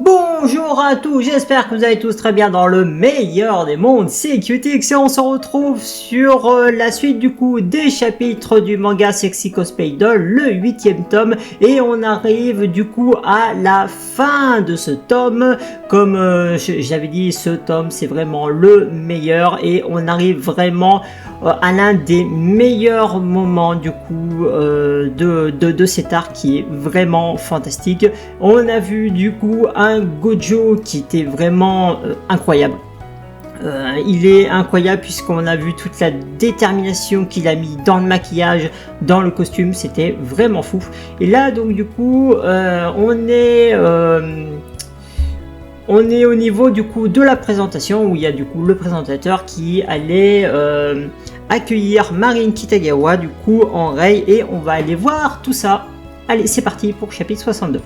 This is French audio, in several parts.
Bonjour à tous, j'espère que vous allez tous très bien dans le meilleur des mondes, c'est Cutix et on se retrouve sur la suite du coup des chapitres du manga Sexy Cosplay Doll, le 8e tome, et on arrive du coup à la fin de ce tome. Comme j'avais dit, ce tome c'est vraiment le meilleur et on arrive vraiment à l'un des meilleurs moments du coup de cet arc qui est vraiment fantastique. On a vu du coup un Gojo qui était vraiment incroyable. Il est incroyable puisqu'on a vu toute la détermination qu'il a mis dans le maquillage, dans le costume, c'était vraiment fou. Et là donc du coup on est au niveau du coup de la présentation où il y a du coup le présentateur qui allait accueillir Marine Kitagawa du coup en Rei et on va aller voir tout ça. Allez, c'est parti pour chapitre 62.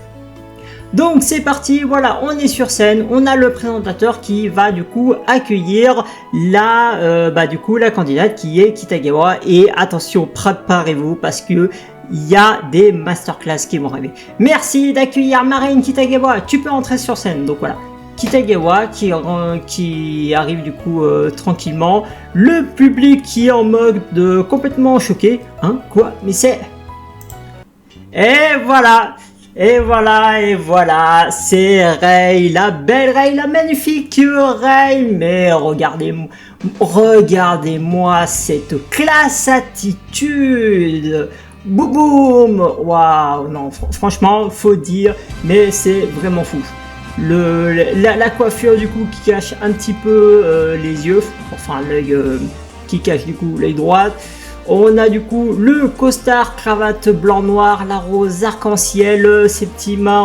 Donc c'est parti, voilà, on est sur scène, on a le présentateur qui va du coup accueillir la candidate qui est Kitagawa et attention, préparez-vous parce que il y a des masterclass qui vont arriver. Merci d'accueillir Marine Kitagawa, tu peux entrer sur scène. Donc voilà, Kitagawa qui arrive du coup tranquillement, le public qui est en mode complètement choqué, hein, quoi, mais c'est... Et voilà, c'est Rei, la belle Rei, la magnifique Rei. Mais regardez-moi cette classe attitude. Boum boum. Waouh, non, franchement, faut dire, mais c'est vraiment fou. La coiffure du coup qui cache un petit peu les yeux, enfin l'œil qui cache du coup l'œil droit. On a du coup le costard, cravate blanc-noir, la rose arc-en-ciel, ses petites mains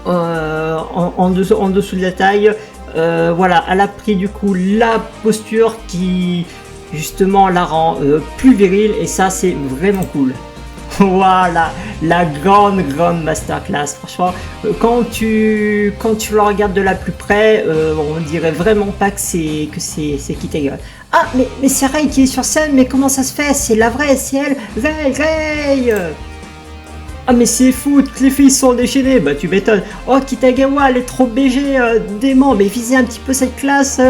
en dessous de la taille. Voilà, elle a pris du coup la posture qui justement la rend plus virile et ça c'est vraiment cool. Voilà, la grande masterclass. Franchement, quand tu la regardes de la plus près, on dirait vraiment pas que c'est Kitagawa. Ah, mais c'est Rei qui est sur scène, mais comment ça se fait? C'est la vraie, c'est elle, Rei. Ah mais c'est fou, toutes les filles sont déchaînées, bah tu m'étonnes. Oh Kitagawa, elle est trop BG, dément, mais visez un petit peu cette classe.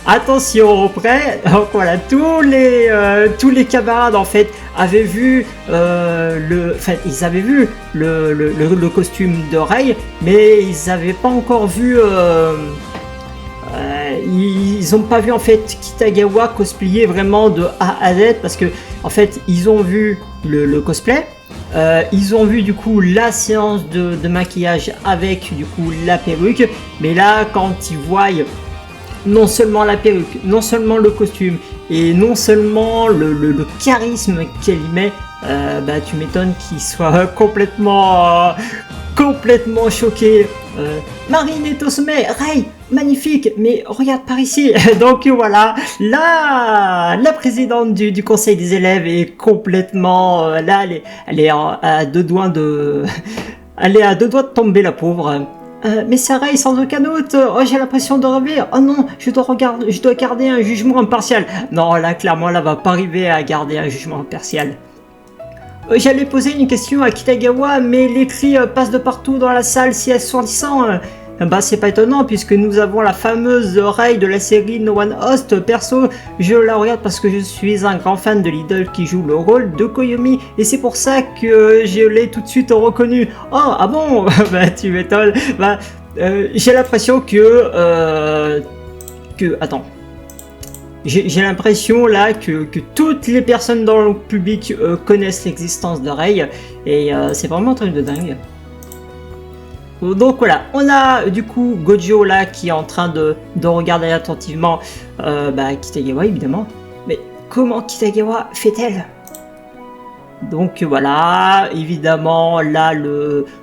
Attention, prêt. Donc voilà, tous les camarades en fait avaient vu ils avaient vu le costume de Rei, mais ils n'avaient pas encore vu. Ils n'ont pas vu en fait Kitagawa cosplayer vraiment de A à Z parce que en fait ils ont vu le cosplay. Ils ont vu du coup la séance de maquillage avec du coup la perruque, mais là quand ils voient non seulement la perruque, non seulement le costume et non seulement le charisme qu'elle y met, bah tu m'étonnes qu'ils soient complètement choqués. Marine est au sommet, Rei, magnifique, mais regarde par ici. Donc voilà, la présidente du conseil des élèves est complètement là, elle est à deux doigts de tomber, la pauvre. Mais c'est Rei sans aucun doute. Oh, j'ai l'impression de rêver. Oh non, je dois garder un jugement impartial. Non, là clairement, elle va pas arriver à garder un jugement impartial. J'allais poser une question à Kitagawa, mais les cris passent de partout dans la salle si assourdissant. Bah c'est pas étonnant puisque nous avons la fameuse Rei de la série No One Host. Perso, je la regarde parce que je suis un grand fan de l'idole qui joue le rôle de Koyomi et c'est pour ça que je l'ai tout de suite reconnu. Oh, ah bon? Bah tu m'étonnes. Bah j'ai l'impression que attends. J'ai l'impression là que toutes les personnes dans le public connaissent l'existence de Rei et c'est vraiment un truc de dingue. Donc voilà, on a du coup Gojo là qui est en train de regarder attentivement Kitagawa évidemment. Mais comment Kitagawa fait-elle? Donc voilà, évidemment là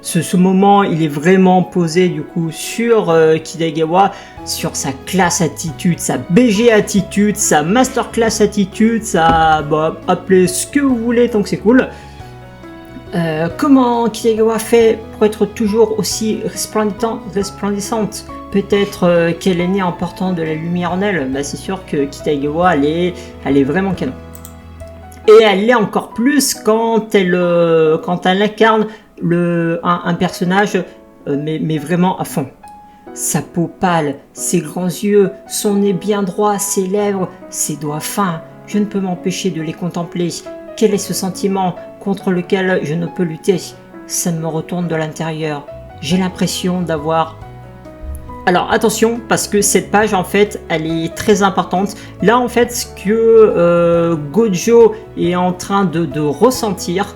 ce moment il est vraiment posé du coup sur Kitagawa, sur sa classe attitude, sa BG attitude, sa masterclass attitude, sa appelez ce que vous voulez tant que c'est cool. Comment Kitagawa fait pour être toujours aussi resplendissante? Peut-être qu'elle est née en portant de la lumière en elle. Bah, c'est sûr que Kitagawa elle est vraiment canon. Et elle l'est encore plus quand elle incarne un personnage mais vraiment à fond. Sa peau pâle, ses grands yeux, son nez bien droit, ses lèvres, ses doigts fins, je ne peux m'empêcher de les contempler. Quel est ce sentiment contre lequel je ne peux lutter? Ça me retourne de l'intérieur. J'ai l'impression d'avoir... Alors attention, parce que cette page en fait, elle est très importante. Là en fait, ce que Gojo est en train de ressentir,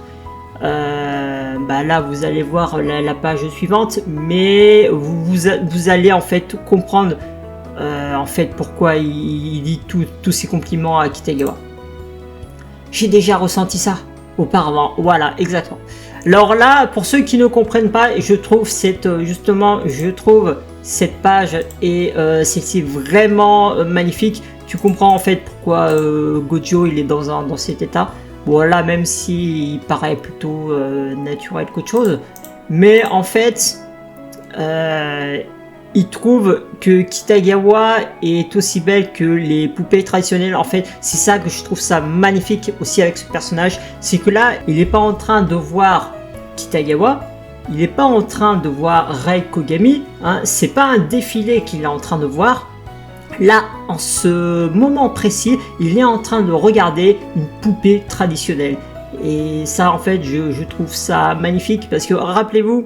là vous allez voir la page suivante, mais vous allez en fait comprendre en fait pourquoi il dit tous ces compliments à Kitagawa. J'ai déjà ressenti ça auparavant, voilà, exactement. Alors là, pour ceux qui ne comprennent pas, je trouve cette page et c'est vraiment magnifique. Tu comprends en fait pourquoi Gojo il est dans cet état. Voilà, même s'il paraît plutôt naturel qu'autre chose, mais en fait, il trouve que Kitagawa est aussi belle que les poupées traditionnelles. En fait, c'est ça que je trouve ça magnifique aussi avec ce personnage, c'est que là, il n'est pas en train de voir Kitagawa, il n'est pas en train de voir Rei Kogami, hein, c'est pas un défilé qu'il est en train de voir. Là, en ce moment précis, il est en train de regarder une poupée traditionnelle. Et ça, en fait, je trouve ça magnifique parce que, rappelez-vous,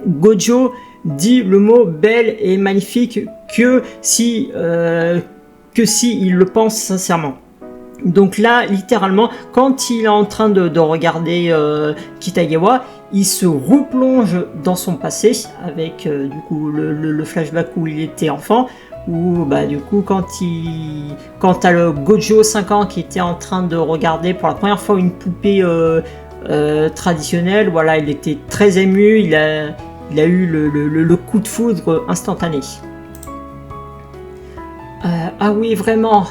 Gojo dit le mot belle et magnifique que si il le pense sincèrement. Donc là, littéralement, quand il est en train de regarder Kitagawa, il se replonge dans son passé avec du coup le flashback où il était enfant, où du coup quand t'as le Gojo 5 ans qui était en train de regarder pour la première fois une poupée traditionnelle, voilà, il était très ému, il a eu le coup de foudre instantané. Ah oui, vraiment,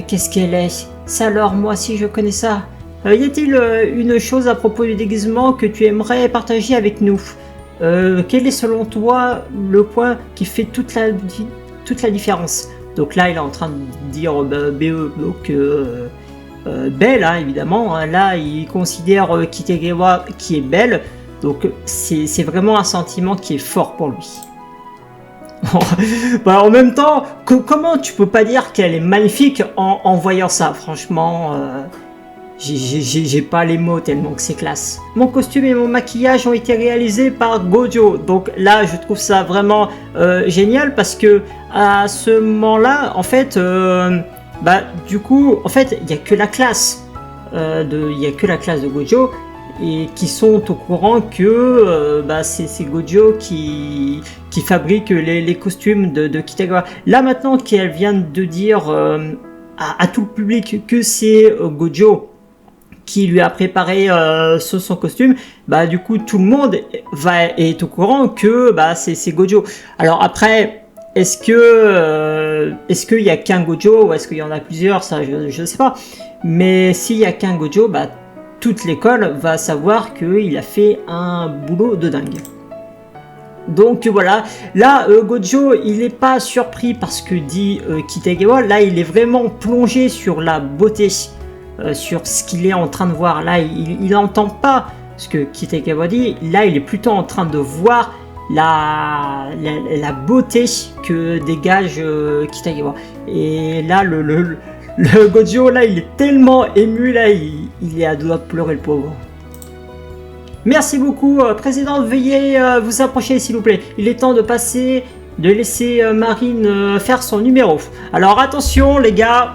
qu'est-ce qu'elle est? Ça alors, moi aussi je connais ça. Y a-t-il une chose à propos du déguisement que tu aimerais partager avec nous? Quel est selon toi le point qui fait toute la différence? Donc là, il est en train de dire BE, donc belle, hein, évidemment. Hein, là, il considère Kitagawa qui est belle. Donc c'est vraiment un sentiment qui est fort pour lui. En même temps, comment tu peux pas dire qu'elle est magnifique en voyant ça? Franchement, j'ai pas les mots tellement que c'est classe. Mon costume et mon maquillage ont été réalisés par Gojo. Donc là, je trouve ça vraiment génial parce que à ce moment-là, en fait, du coup, en fait, il y a que la classe de Gojo et qui sont au courant que c'est Gojo qui fabrique les costumes de Kitagawa. Là maintenant qu'elle vient de dire à tout le public que c'est Gojo qui lui a préparé son costume, du coup tout le monde est au courant que c'est Gojo. Alors après, est-ce qu'il y a qu'un Gojo ou est-ce qu'il y en a plusieurs? Ça je ne sais pas. Mais s'il y a qu'un Gojo, toute l'école va savoir qu'il a fait un boulot de dingue. Donc voilà, là Gojo il n'est pas surpris par ce que dit Kitagawa, là il est vraiment plongé sur la beauté, sur ce qu'il est en train de voir. Là il n'entend pas ce que Kitagawa dit, là il est plutôt en train de voir la beauté que dégage Kitagawa. Et là le Gojo là il est tellement ému, là il est à deux doigts de pleurer le pauvre. Merci beaucoup, Président, veuillez vous approcher s'il vous plaît. Il est temps de laisser Marine faire son numéro. Alors attention les gars,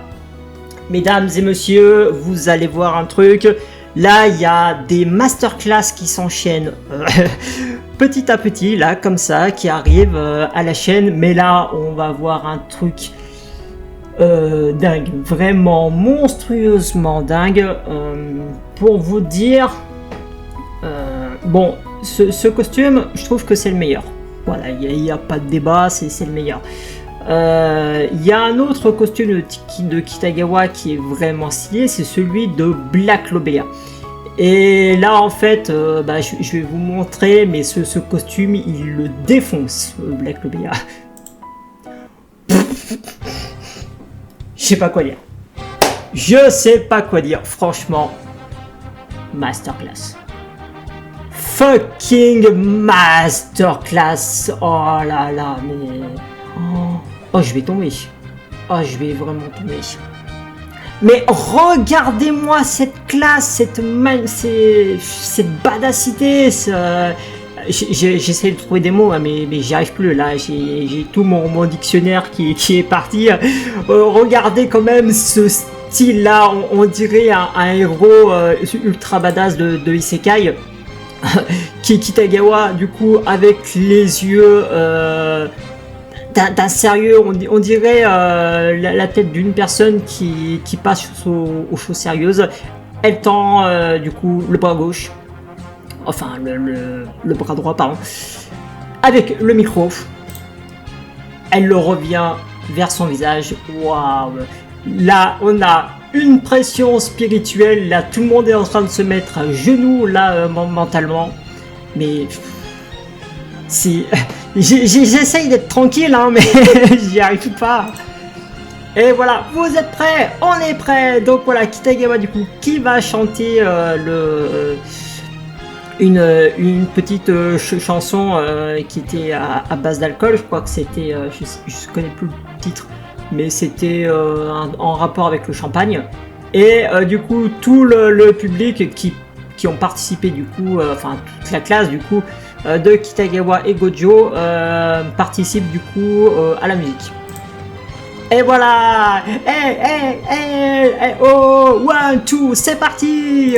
mesdames et messieurs, vous allez voir un truc. Là il y a des masterclass qui s'enchaînent petit à petit, là comme ça, qui arrivent à la chaîne. Mais là on va voir un truc dingue, vraiment monstrueusement dingue. Pour vous dire... ce costume, je trouve que c'est le meilleur. Voilà, il n'y a pas de débat, c'est le meilleur. Il y a un autre costume de Kitagawa qui est vraiment stylé, c'est celui de Black Lobéa. Et là, en fait, je vais vous montrer, mais ce costume, il le défonce, Black Lobéa. Je sais pas quoi dire. Je sais pas quoi dire, franchement. Masterclass. fucking masterclass. Oh là là, mais... Oh, je vais tomber. Oh, je vais vraiment tomber. Mais regardez-moi cette classe, cette badacité, j'essaie de trouver des mots, hein, mais j'y arrive plus. Là, j'ai tout mon dictionnaire qui est parti. Regardez quand même ce style-là, on dirait un héros ultra badass de Isekai. Kitagawa, du coup, avec les yeux d'un sérieux, on dirait la tête d'une personne qui passe aux choses sérieuses. Elle tend du coup le bras gauche, enfin le bras droit, pardon, avec le micro. Elle le revient vers son visage. Waouh! Là, on a une pression spirituelle. Là, tout le monde est en train de se mettre à genoux là mentalement. Mais si j'essaye d'être tranquille, hein, mais j'y arrive pas. Et voilà, vous êtes prêts? On est prêts. Donc voilà, Kitagawa du coup qui va chanter une petite chanson qui était à base d'alcool. Je crois que c'était, je connais plus le titre, mais c'était en rapport avec le champagne. Et du coup tout le public qui ont participé du coup, enfin toute la classe du coup de Kitagawa et Gojo participe du coup à la musique. Et voilà, oh, 1, 2, c'est parti.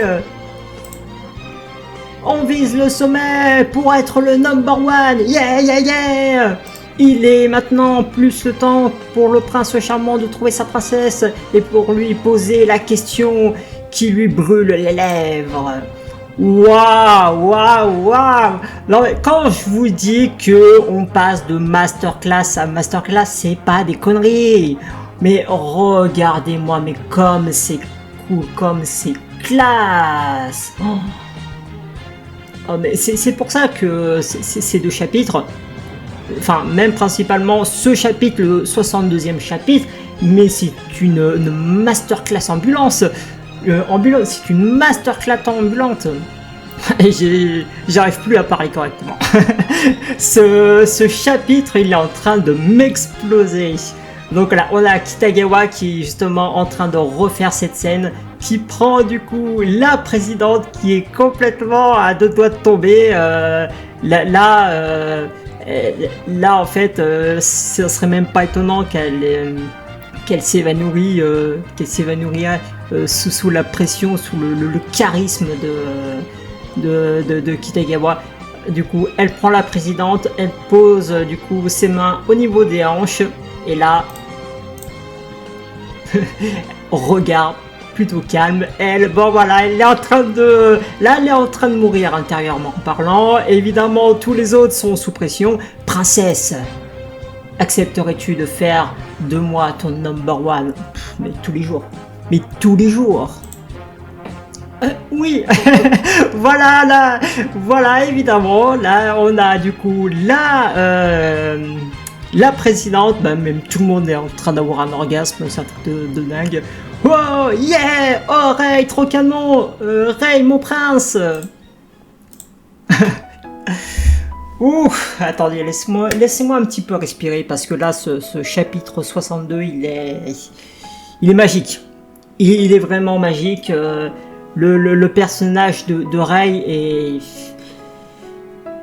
On vise le sommet pour être le number one, yeah. Il est maintenant plus le temps pour le prince charmant de trouver sa princesse et pour lui poser la question qui lui brûle les lèvres. Waouh. Non, mais quand je vous dis que on passe de masterclass à masterclass, c'est pas des conneries. Mais regardez-moi, mais comme c'est cool, comme c'est classe. Oh, mais c'est pour ça que ces deux chapitres, enfin même principalement ce chapitre, le 62e chapitre, mais c'est une masterclass ambulance. C'est une masterclass ambulante. Et j'arrive plus à parler correctement. ce chapitre, il est en train de m'exploser. Donc là, on a Kitagawa qui est justement en train de refaire cette scène, qui prend du coup la présidente qui est complètement à deux doigts de tomber. Là, en fait, ce serait même pas étonnant qu'elle s'évanouirait sous la pression, sous le charisme de Kitagawa. Du coup, elle prend la présidente, elle pose du coup ses mains au niveau des hanches, et là, regard plutôt calme. Elle est en train de mourir intérieurement parlant. Évidemment, tous les autres sont sous pression. Princesse, accepterais-tu de faire de moi ton number one? Mais tous les jours. Oui. voilà, évidemment, là on a du coup la présidente, bah, même tout le monde est en train d'avoir un orgasme, c'est un truc de dingue. Oh yeah, oh Rei, trop canon, Rei mon prince. Ouh, attendez, laissez-moi un petit peu respirer, parce que là ce chapitre 62 il est magique. Il est vraiment magique. Le personnage de Rei est...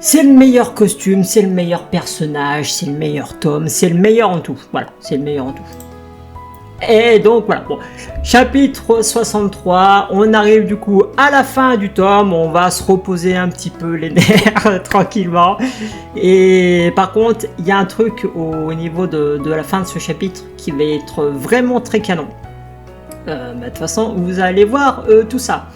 C'est le meilleur costume, c'est le meilleur personnage, c'est le meilleur tome, c'est le meilleur en tout. Voilà, c'est le meilleur en tout. Et donc voilà, bon, chapitre 63, on arrive du coup à la fin du tome, on va se reposer un petit peu les nerfs tranquillement. Et par contre, il y a un truc au niveau de la fin de ce chapitre qui va être vraiment très canon. De toute façon, vous allez voir tout ça.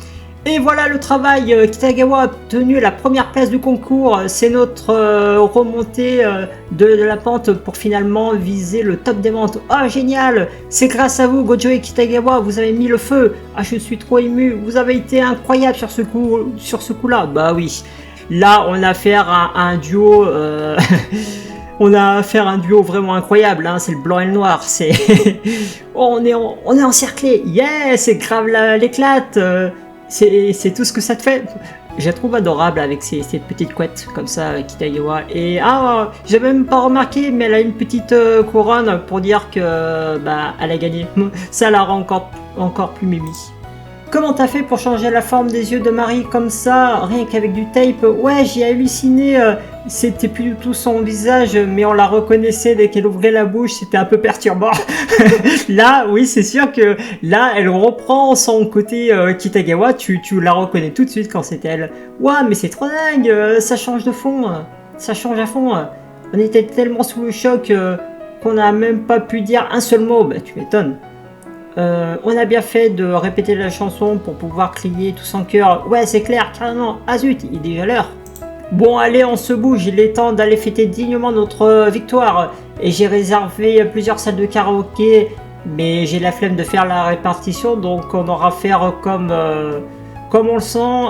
Et voilà le travail. Kitagawa a obtenu la première place du concours. C'est notre remontée de la pente pour finalement viser le top des ventes. Oh génial! C'est grâce à vous, Gojo et Kitagawa, vous avez mis le feu. Ah, je suis trop ému. Vous avez été incroyable sur ce coup-là. Bah oui. Là, on a affaire à un duo. On a affaire à un duo vraiment incroyable, hein, c'est le blanc et le noir, c'est... on est encerclé, yeah, c'est grave l'éclate, c'est tout ce que ça te fait. Je la trouve adorable avec cette petite couette comme ça, Kitagawa. Et j'avais même pas remarqué, mais elle a une petite couronne pour dire que elle a gagné. Ça la rend encore plus mimi. Comment t'as fait pour changer la forme des yeux de Marie comme ça, rien qu'avec du tape? Ouais, j'ai halluciné, c'était plus du tout son visage, mais on la reconnaissait dès qu'elle ouvrait la bouche, c'était un peu perturbant. Là, oui, c'est sûr que là, elle reprend son côté Kitagawa, tu la reconnais tout de suite quand c'est elle. Ouais, mais c'est trop dingue, ça change de fond, ça change à fond. On était tellement sous le choc qu'on n'a même pas pu dire un seul mot, bah tu m'étonnes. On a bien fait de répéter la chanson pour pouvoir crier tous en cœur. Ouais, c'est clair, carrément. Ah zut, il est déjà l'heure. Bon, allez, on se bouge. Il est temps d'aller fêter dignement notre victoire. Et j'ai réservé plusieurs salles de karaoké, mais j'ai la flemme de faire la répartition, donc on aura faire comme on le sent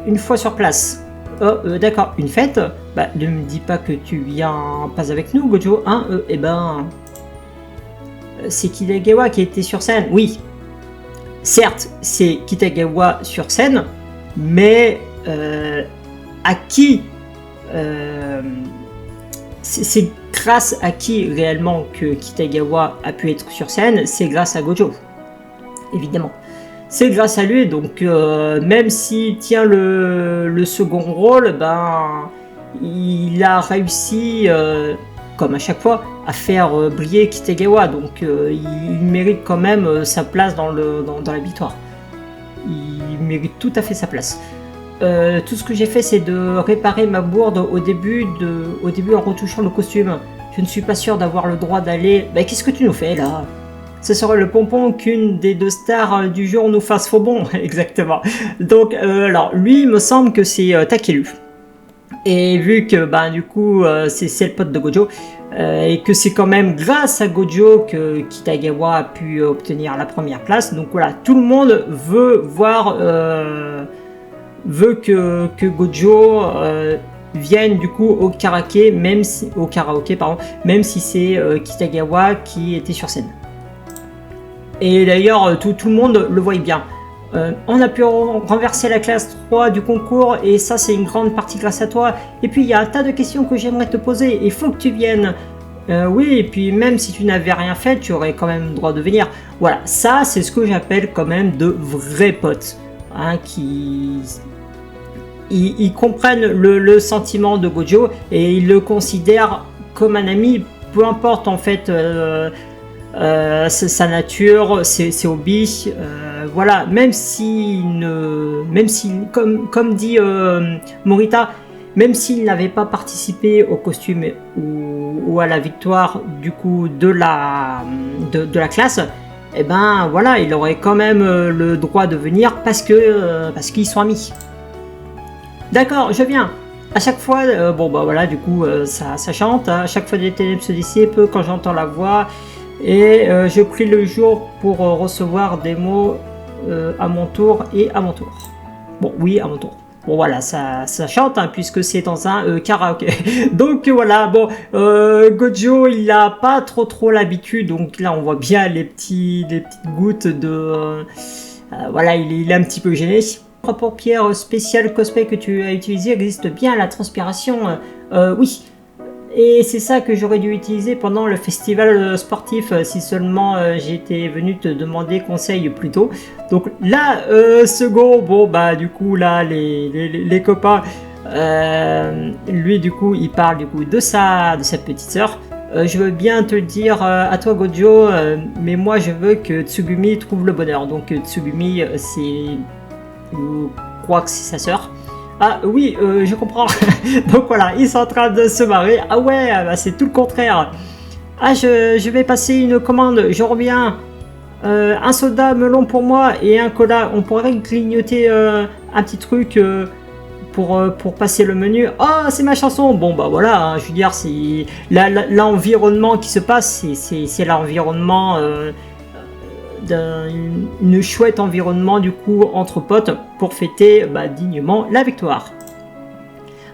une fois sur place. D'accord, une fête? Bah, ne me dis pas que tu viens pas avec nous, Gojo, hein? C'est Kitagawa qui était sur scène, oui. Certes, c'est Kitagawa sur scène, mais à qui c'est grâce à qui réellement que Kitagawa a pu être sur scène? C'est grâce à Gojo, évidemment. C'est grâce à lui, donc même s'il tient le second rôle, il a réussi, comme à chaque fois, à faire briller Kitagawa, donc il mérite quand même sa place dans la victoire. Il mérite tout à fait sa place. Tout ce que j'ai fait, c'est de réparer ma bourde au début en retouchant le costume. Je ne suis pas sûr d'avoir le droit d'aller... qu'est-ce que tu nous fais là? Ce serait le pompon qu'une des deux stars du jour nous fasse faux bon, exactement. Donc, alors, lui, il me semble que c'est Takeru. Et vu que du coup c'est le pote de Gojo et que c'est quand même grâce à Gojo que Kitagawa a pu obtenir la première place, donc voilà, tout le monde veut voir veut que Gojo vienne du coup au karaoké, même si c'est Kitagawa qui était sur scène. Et d'ailleurs tout le monde le voit bien. On a pu renverser la classe 3 du concours et ça c'est une grande partie grâce à toi. Et puis il y a un tas de questions que j'aimerais te poser, il faut que tu viennes. Oui, et puis même si tu n'avais rien fait, tu aurais quand même le droit de venir. Voilà, ça c'est ce que j'appelle quand même de vrais potes, hein, ils comprennent le sentiment de Gojo et ils le considèrent comme un ami, peu importe en fait sa nature, ses hobbies, voilà, même si comme dit Morita, même s'il n'avait pas participé au costume ou à la victoire du coup de la classe, voilà, il aurait quand même le droit de venir parce qu'ils sont amis. D'accord, je viens. À chaque fois, voilà, du coup, ça chante. À chaque fois des ténèbres se dissipent quand j'entends la voix. Et je prie le jour pour recevoir des mots à mon tour et à mon tour. Bon, oui, à mon tour. Bon, voilà, ça chante, hein, puisque c'est dans un karaoké. Donc voilà, bon, Gojo, il n'a pas trop l'habitude. Donc là, on voit bien les petites gouttes de... voilà, il est un petit peu gêné. La paupière spéciale cosplay que tu as utilisé existe bien, la transpiration. Oui. Et c'est ça que j'aurais dû utiliser pendant le festival sportif si seulement j'étais venu te demander conseil plus tôt. Donc là, second, du coup là les copains, lui du coup il parle du coup de sa petite sœur. Je veux bien te le dire à toi Gojo, mais moi je veux que Tsugumi trouve le bonheur. Donc Tsugumi je crois que c'est sa sœur. Ah oui, je comprends. Donc voilà, ils sont en train de se marrer. Ah ouais, c'est tout le contraire. Ah, je vais passer une commande, je reviens. Un soda melon pour moi et un cola. On pourrait grignoter un petit truc pour passer le menu. Oh, c'est ma chanson. Bon, voilà, hein, je veux dire, c'est l'environnement qui se passe, c'est l'environnement... d'un chouette environnement du coup entre potes pour fêter dignement la victoire.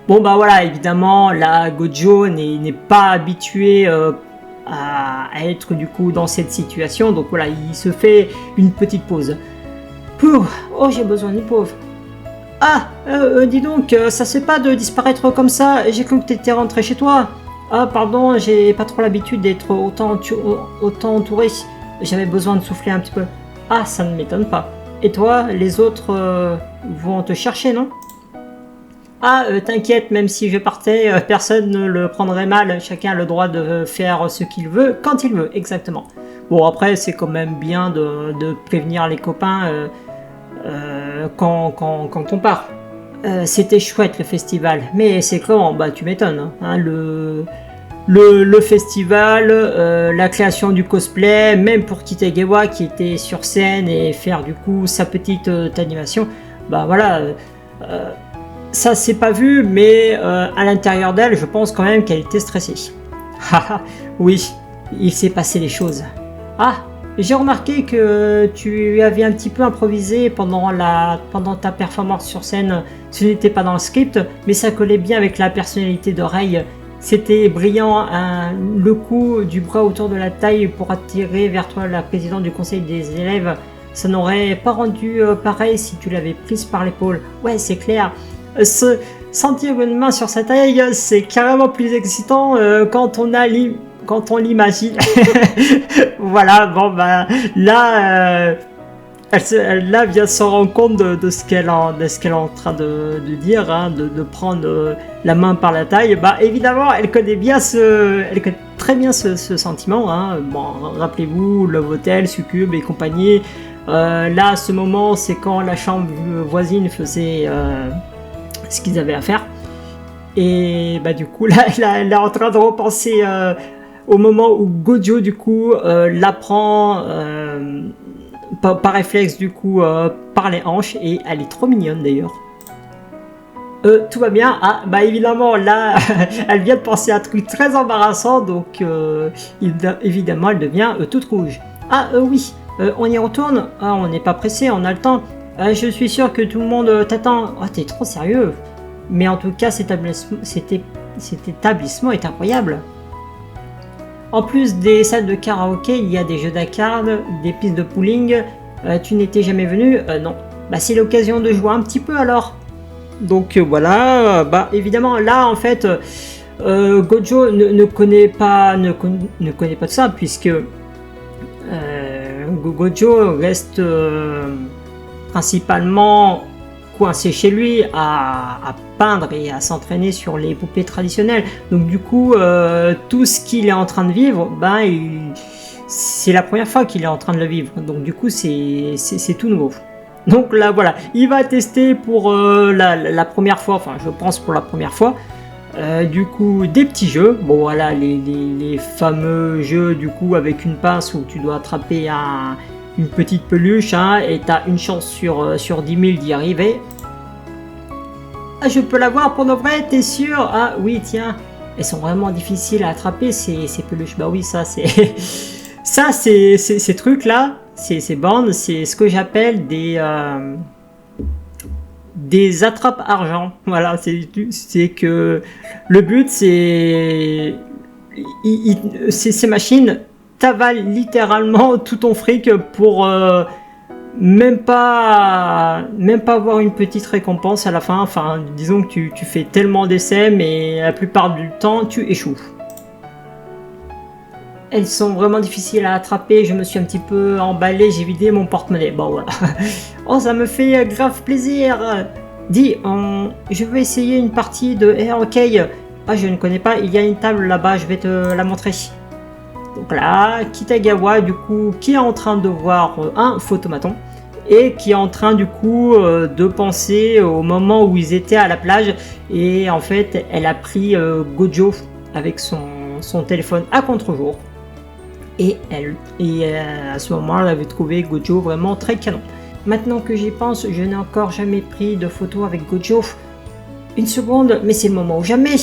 Bon voilà, évidemment là Gojo n'est pas habitué à être du coup dans cette situation, donc voilà, il se fait une petite pause. Oh, j'ai besoin d'une pause. Ah, dis donc, ça se fait pas de disparaître comme ça, j'ai cru que t'étais rentré chez toi. Ah, pardon, j'ai pas trop l'habitude d'être autant entouré. J'avais besoin de souffler un petit peu. Ah, ça ne m'étonne pas. Et toi, les autres vont te chercher, non? Ah, t'inquiète, même si je partais, personne ne le prendrait mal. Chacun a le droit de faire ce qu'il veut, quand il veut, exactement. Bon, après, c'est quand même bien de prévenir les copains quand on part. C'était chouette le festival, mais c'est comment? Bah, tu m'étonnes. Hein, le festival, la création du cosplay, même pour Kitagawa qui était sur scène et faire du coup sa petite animation, bah voilà, ça s'est pas vu, mais à l'intérieur d'elle, je pense quand même qu'elle était stressée. Haha, oui, il s'est passé des choses. Ah, j'ai remarqué que tu avais un petit peu improvisé pendant ta performance sur scène. Ce n'était pas dans le script, mais ça collait bien avec la personnalité de Rei. C'était brillant, hein, le coup du bras autour de la taille pour attirer vers toi la présidente du conseil des élèves. Ça n'aurait pas rendu pareil si tu l'avais prise par l'épaule. Ouais, c'est clair. Sentir une main sur sa taille, c'est carrément plus excitant quand on l'imagine. Voilà, bon bah là, elle vient se rendre compte de ce qu'elle est en train de dire, hein, de prendre la main par la taille. Bah évidemment, elle connaît très bien ce sentiment. Hein. Bon, rappelez-vous, Love Hotel, Succube et compagnie. Là, à ce moment, c'est quand la chambre voisine faisait ce qu'ils avaient à faire. Et bah du coup, là, elle est en train de repenser au moment où Gojo du coup l'apprend par réflexe du coup par les hanches, et elle est trop mignonne d'ailleurs. Tout va bien. Ah bah évidemment là elle vient de penser à un truc très embarrassant, donc évidemment elle devient toute rouge. Ah oui, on y retourne. Ah, on n'est pas pressé, on a le temps. Je suis sûr que tout le monde t'attend. Oh, t'es trop sérieux. Mais en tout cas cet établissement est incroyable. En plus des salles de karaoké, il y a des jeux d'arcade, des pistes de bowling. Tu n'étais jamais venu? Non. Bah c'est l'occasion de jouer un petit peu alors. Donc voilà, bah évidemment là en fait Gojo ne connaît pas tout ça, puisque Gojo reste principalement coincé chez lui à peindre et à s'entraîner sur les poupées traditionnelles. Donc du coup, tout ce qu'il est en train de vivre, c'est la première fois qu'il est en train de le vivre. Donc du coup, c'est tout nouveau. Donc là, voilà, il va tester pour la première fois, enfin je pense pour la première fois, du coup des petits jeux. Bon voilà, les fameux jeux du coup avec une pince où tu dois attraper une petite peluche, hein, et tu as une chance sur 10 000 d'y arriver. Ah, je peux l'avoir pour de vrai, t'es sûr? Ah oui, tiens, elles sont vraiment difficiles à attraper ces peluches. Bah oui, ça c'est ces trucs là, ces bandes, c'est ce que j'appelle des attrapes argent. Voilà, c'est que le but c'est ces machines t'avalent littéralement tout ton fric pour même pas avoir une petite récompense à la fin. Enfin, disons que tu fais tellement d'essais, mais la plupart du temps tu échoues. Elles sont vraiment difficiles à attraper, je me suis un petit peu emballé, j'ai vidé mon porte-monnaie. Bon voilà. Oh, ça me fait grave plaisir. Dis, je vais essayer une partie de Air Hockey. Ah, je ne connais pas, il y a une table là-bas, je vais te la montrer. Donc là, Kitagawa du coup qui est en train de voir un photomaton et qui est en train du coup de penser au moment où ils étaient à la plage, et en fait elle a pris Gojo avec son téléphone à contre-jour, et à ce moment elle avait trouvé Gojo vraiment très canon. Maintenant que j'y pense, je n'ai encore jamais pris de photo avec Gojo. Une seconde, mais c'est le moment ou jamais.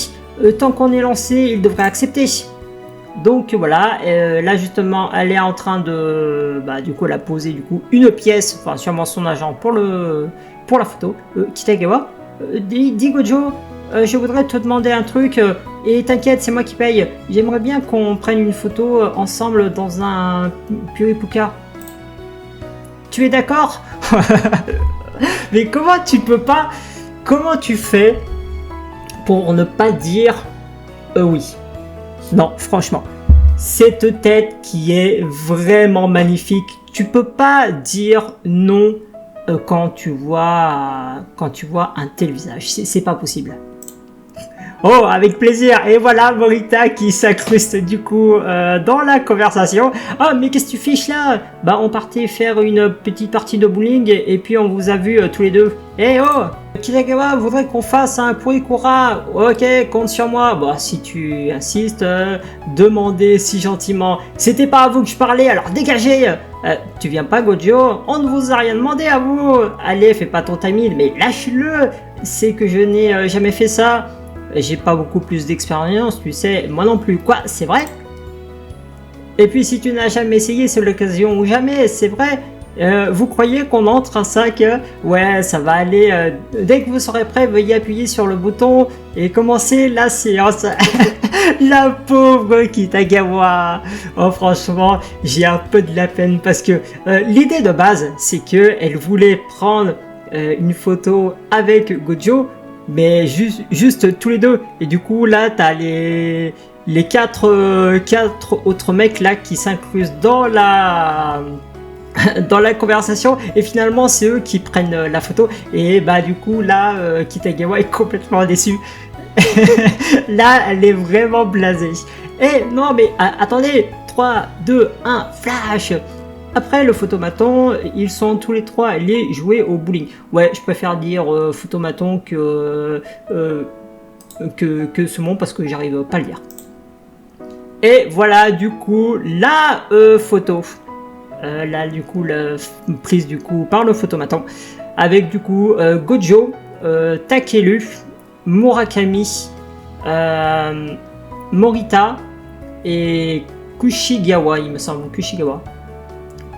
Tant qu'on est lancé, il devrait accepter. Donc voilà, là justement elle est en train de du coup elle a posé du coup une pièce, enfin sûrement son agent pour la photo. Kitagawa, dis Gojo, je voudrais te demander un truc, et t'inquiète, c'est moi qui paye. J'aimerais bien qu'on prenne une photo ensemble dans un Puripuka. Tu es d'accord? Mais comment tu peux pas... Comment tu fais pour ne pas dire oui? Non, franchement. Cette tête qui est vraiment magnifique, tu peux pas dire non quand tu vois un tel visage. C'est pas possible. Oh, avec plaisir. Et voilà Morita qui s'incruste du coup dans la conversation. Ah, mais qu'est-ce que tu fiches là? Bah, on partait faire une petite partie de bowling et puis on vous a vu tous les deux. Eh oh, Kitagawa voudrait qu'on fasse un Poikura. Ok, compte sur moi. Bah, si tu insistes, demandez si gentiment. C'était pas à vous que je parlais, alors dégagez. Tu viens pas Gojo? On ne vous a rien demandé à vous. Allez, fais pas ton timide, mais lâche-le. C'est que je n'ai jamais fait ça. J'ai pas beaucoup plus d'expérience, tu sais, moi non plus. Quoi, c'est vrai? Et puis si tu n'as jamais essayé, c'est l'occasion ou jamais, c'est vrai. Vous croyez qu'on entre un sac? Ouais, ça va aller. Dès que vous serez prêt, veuillez appuyer sur le bouton et commencer la séance. La pauvre Kitagawa. Oh, franchement, j'ai un peu de la peine parce que l'idée de base, c'est que elle voulait prendre une photo avec Gojo, mais juste tous les deux. Et du coup là t'as les quatre autres mecs là qui s'incrustent dans la conversation et finalement c'est eux qui prennent la photo. Et bah du coup là Kitagawa est complètement déçu. Là elle est vraiment blasée. Et non mais attendez, 3, 2, 1, flash. Après le photomaton, ils sont tous les trois allés jouer au bowling. Ouais, je préfère dire photomaton que ce mot parce que j'arrive pas à le dire. Et voilà du coup la photo. Là du coup la prise du coup par le photomaton avec du coup Gojo, Takeru, Murakami, Morita et Kushigawa, il me semble, Kushigawa.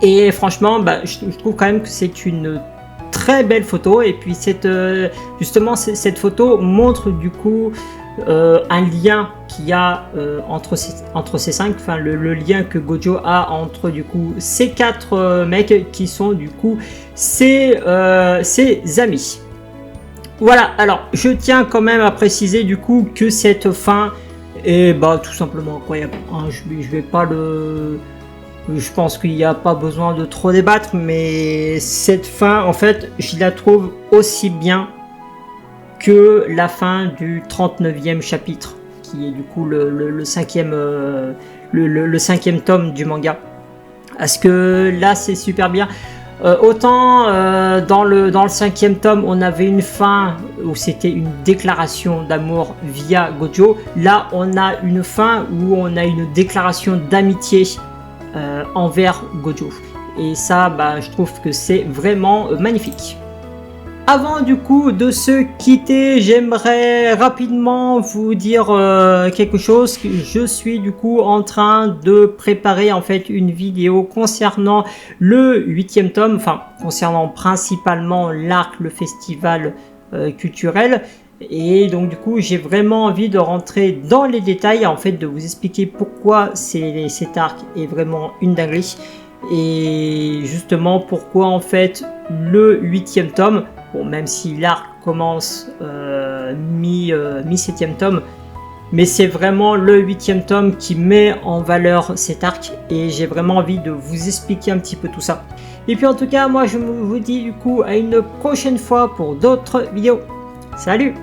Et franchement, bah, je trouve quand même que c'est une très belle photo. Et puis justement, cette photo montre du coup un lien qu'il y a entre ces cinq, enfin le lien que Gojo a entre du coup ces quatre mecs qui sont du coup ses amis. Voilà, alors je tiens quand même à préciser du coup que cette fin est bah, tout simplement incroyable. Hein, je vais pas le... Je pense qu'il n'y a pas besoin de trop débattre, mais cette fin, en fait, je la trouve aussi bien que la fin du 39e chapitre, qui est du coup le cinquième tome du manga. Parce que là, c'est super bien. Autant dans le 5e tome, on avait une fin où c'était une déclaration d'amour via Gojo. Là, on a une fin où on a une déclaration d'amitié envers Gojo. Et ça, bah, je trouve que c'est vraiment magnifique. Avant du coup de se quitter, j'aimerais rapidement vous dire quelque chose. Je suis du coup en train de préparer en fait une vidéo concernant le 8e tome, enfin concernant principalement l'arc, le festival culturel. Et donc du coup j'ai vraiment envie de rentrer dans les détails, en fait de vous expliquer pourquoi cet arc est vraiment une dinguerie. Et justement pourquoi en fait le 8e tome, bon, même si l'arc commence mi-7e tome, mais c'est vraiment le 8e tome qui met en valeur cet arc et j'ai vraiment envie de vous expliquer un petit peu tout ça. Et puis en tout cas moi je vous dis du coup à une prochaine fois pour d'autres vidéos. Salut!